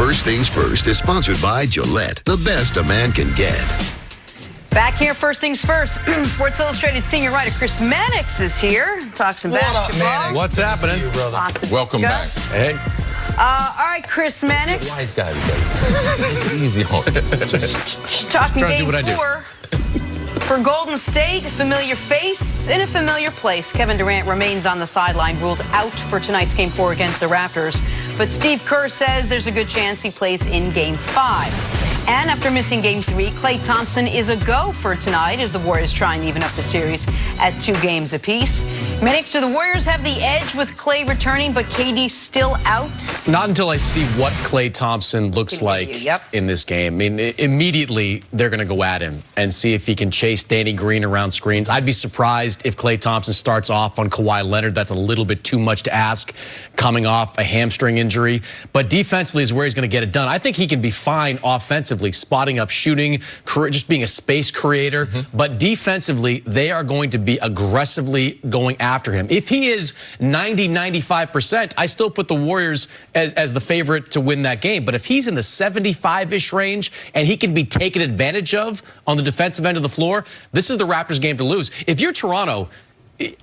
First Things First is sponsored by Gillette, the best a man can get. Back here, First Things First. Sports Illustrated senior writer Chris MANNIX is here. Talk some basketball. What's happening? Lots to Welcome discuss. back. Hey. All right, Chris MANNIX. Wise guy today. Easy on Talking trying to do game what I do. 4 for Golden State. A familiar face in a familiar place. Kevin Durant remains on the sideline, ruled out for tonight's game 4 against the Raptors. But Steve Kerr says there's a good chance he plays in game 5. And after missing game 3, Klay Thompson is a go for tonight as the Warriors try and even up the series at 2 games apiece. MANNIX, do the Warriors have the edge with Klay returning, but KD still out? Not until I see what Klay Thompson looks like in this game. I mean, immediately they're going to go at him and see if he can chase Danny Green around screens. I'd be surprised if Klay Thompson starts off on Kawhi Leonard. That's a little bit too much to ask coming off a hamstring injury. But defensively is where he's going to get it done. I think he can be fine offensively, spotting up, shooting, just being a space creator. But defensively, they are going to be aggressively going after him. If he is 90, 95%, I still put the Warriors as the favorite to win that game. But if he's in the 75-ish range and he can be taken advantage of on the defensive end of the floor, this is the Raptors game to lose. If you're Toronto,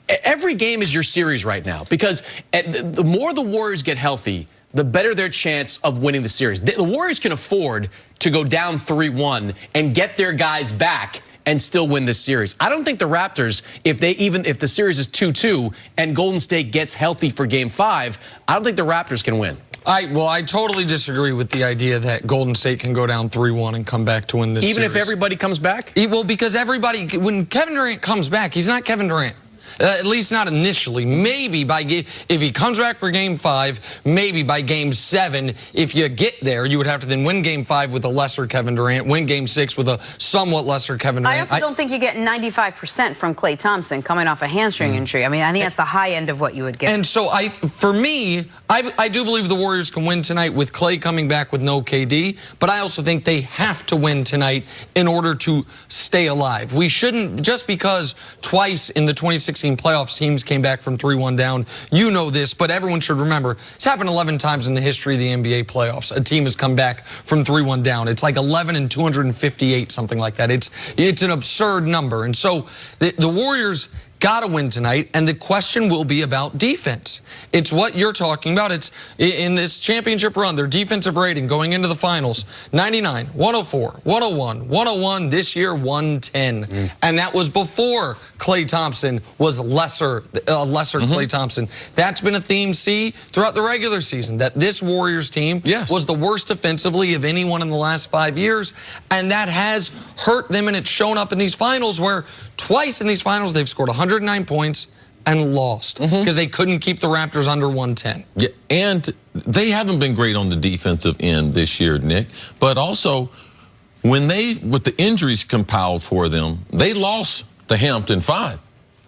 every game is your series right now, because the more the Warriors get healthy, the better their chance of winning the series. The Warriors can afford to go down 3-1 and get their guys back and still win this series. I don't think the Raptors, if the series is 2-2 and Golden State gets healthy for game 5, I don't think the Raptors can win. I totally disagree with the idea that Golden State can go down 3-1 and come back to win this series. Even if everybody comes back? Well, because when Kevin Durant comes back, he's not Kevin Durant. At least not initially. Maybe if he comes back for game 5, maybe by game 7, if you get there, you would have to then win game 5 with a lesser Kevin Durant, win game 6 with a somewhat lesser Kevin Durant. I also don't think you get 95% from Klay Thompson coming off a hamstring injury. I mean, I think that's the high end of what you would get. And so for me, I do believe the Warriors can win tonight with Klay coming back with no KD, but I also think they have to win tonight in order to stay alive. We shouldn't, just because twice in the 2016 playoffs teams came back from 3-1 down. You know this, but everyone should remember, it's happened 11 times in the history of the NBA playoffs. A team has come back from 3-1 down. It's like 11 and 258, something like that. It's an absurd number. And so the Warriors got to win tonight, and the question will be about defense. It's what you're talking about. It's in this championship run, their defensive rating going into the finals, 99, 104, 101, 101, this year 110. And that was before Klay Thompson was lesser Klay Thompson. That's been a theme, throughout the regular season, that this Warriors team was the worst defensively of anyone in the last 5 years, and that has hurt them, and it's shown up in these finals where twice in these finals they've scored 109 points and lost because they couldn't keep the Raptors under 110. Yeah, and they haven't been great on the defensive end this year, Nick. But also, with the injuries compiled for them, they lost the Hampton 5.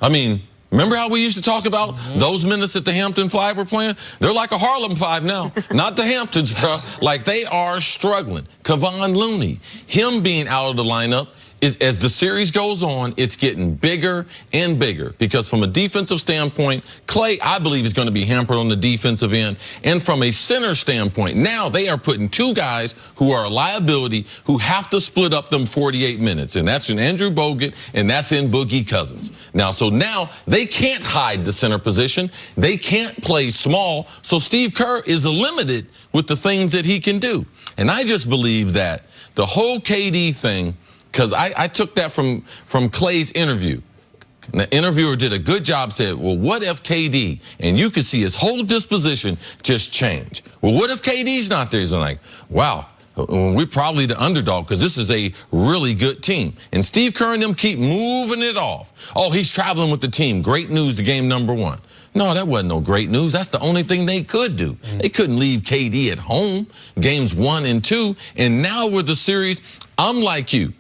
I mean, remember how we used to talk about those minutes that the Hampton 5 were playing? They're like a Harlem 5 now, not the Hamptons, bro. Like, they are struggling. Kevon Looney, him being out of the lineup, as the series goes on, it's getting bigger and bigger, because from a defensive standpoint, Klay, I believe, is going to be hampered on the defensive end. And from a center standpoint, now they are putting 2 guys who are a liability who have to split up them 48 minutes. And that's in Andrew Bogut and that's in Boogie Cousins. Now they can't hide the center position. They can't play small. So Steve Kerr is limited with the things that he can do. And I just believe that the whole KD thing, because I took that from Klay's interview. And the interviewer did a good job, said, well, what if KD, and you could see his whole disposition just change. Well, what if KD's not there? He's like, wow, we're probably the underdog because this is a really good team. And Steve Kerr and them keep moving it off. Oh, he's traveling with the team. Great news to game number 1. No, that wasn't no great news. That's the only thing they could do. They couldn't leave KD at home, games 1 and 2. And now with the series, I'm like you.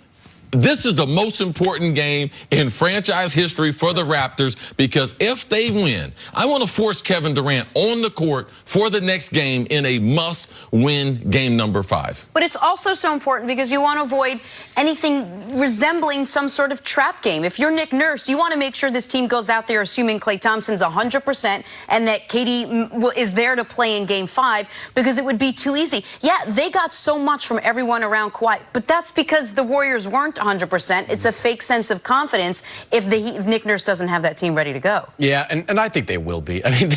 this is the most important game in franchise history for the Raptors, because if they win, I want to force Kevin Durant on the court for the next game in a must-win game number 5. But it's also so important because you want to avoid anything resembling some sort of trap game. If you're Nick Nurse, you want to make sure this team goes out there assuming Klay Thompson's 100% and that KD is there to play in game 5, because it would be too easy. Yeah, they got so much from everyone around Kawhi, but that's because the Warriors weren't 100%. It's a fake sense of confidence if Nick Nurse doesn't have that team ready to go. Yeah, and I think they will be. I mean,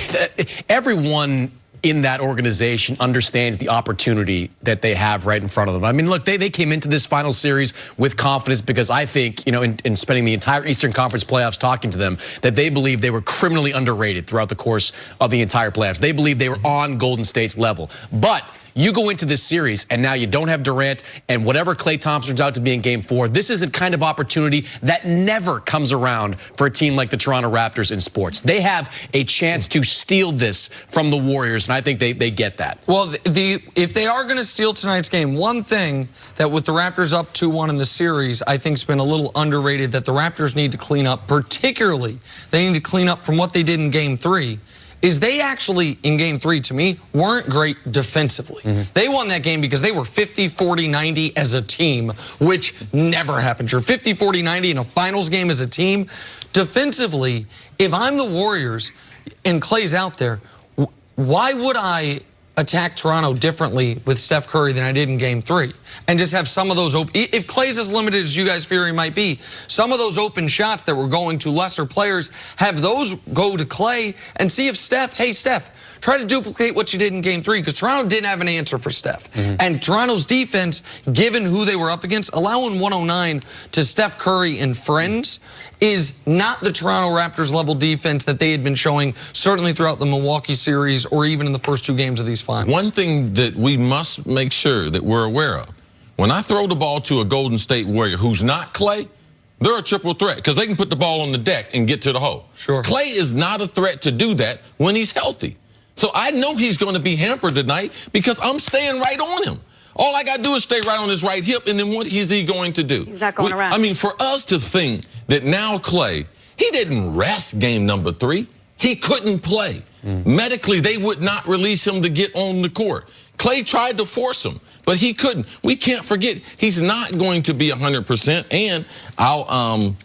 everyone in that organization understands the opportunity that they have right in front of them. I mean, look, they came into this final series with confidence because I think, you know, in spending the entire Eastern Conference playoffs talking to them, that they believe they were criminally underrated throughout the course of the entire playoffs. They believe they were on Golden State's level. But you go into this series and now you don't have Durant, and whatever Klay Thompson turns out to be in game 4, this is a kind of opportunity that never comes around for a team like the Toronto Raptors in sports. They have a chance to steal this from the Warriors, and I think they get that. Well, if they are going to steal tonight's game, one thing that with the Raptors up 2-1 in the series, I think has been a little underrated that the Raptors need to clean up, particularly they need to clean up from what they did in game 3, is they actually, in game 3, to me, weren't great defensively. They won that game because they were 50, 40, 90 as a team, which never happens. You're 50, 40, 90 in a finals game as a team. Defensively, if I'm the Warriors and Klay's out there, why would I attack Toronto differently with Steph Curry than I did in game 3 and just have some of those open? If Klay's as limited as you guys fear he might be, some of those open shots that were going to lesser players, have those go to Klay and see if Steph, hey Steph, try to duplicate what you did in game 3, because Toronto didn't have an answer for Steph. And Toronto's defense, given who they were up against, allowing 109 to Steph Curry and friends is not the Toronto Raptors level defense that they had been showing certainly throughout the Milwaukee series or even in the first 2 games of these finals. One thing that we must make sure that we're aware of, when I throw the ball to a Golden State Warrior who's not Klay, they're a triple threat because they can put the ball on the deck and get to the hole. Sure. Klay is not a threat to do that when he's healthy. So I know he's going to be hampered tonight because I'm staying right on him. All I got to do is stay right on his right hip, and then what is he going to do? He's not going around. I mean, for us to think that now Klay, he didn't rest game number 3. He couldn't play. Medically, they would not release him to get on the court. Klay tried to force him, but he couldn't. We can't forget, he's not going to be 100%, and I'll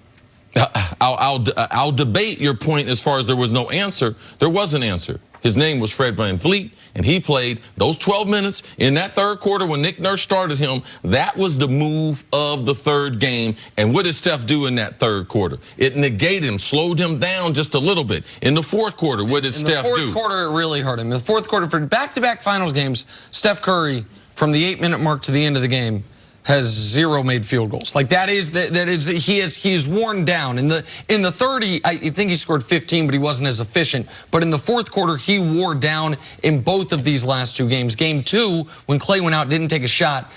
debate your point as far as there was no answer. There was an answer. His name was Fred VanVleet, and he played those 12 minutes in that 3rd quarter when Nick Nurse started him. That was the move of the 3rd game. And what did Steph do in that 3rd quarter? It negated him, slowed him down just a little bit. In the 4th quarter, what did Steph do? In the 4th quarter, it really hurt him. In the 4th quarter, for back-to-back finals games, Steph Curry, from the 8-minute mark to the end of the game, has 0 made field goals. Like he is worn down. In the 30, I think he scored 15, but he wasn't as efficient. But in the 4th quarter, he wore down in both of these last 2 games. Game 2, when Klay went out, didn't take a shot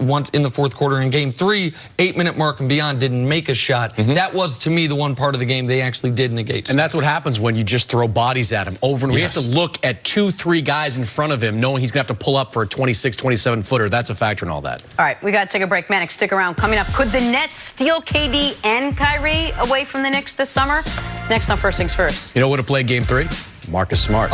once in the 4th quarter. In game 3, 8-minute mark and beyond, didn't make a shot. That was, to me, the one part of the game they actually did negate. And that's what happens when you just throw bodies at him over and over. He has to look at 2, 3 guys in front of him, knowing he's going to have to pull up for a 26, 27-footer. That's a factor in all that. All right, we got to take a break. Mannix, stick around. Coming up, could the Nets steal KD and Kyrie away from the Knicks this summer? Next on First Things First. You know what would have played game 3? Marcus Smart.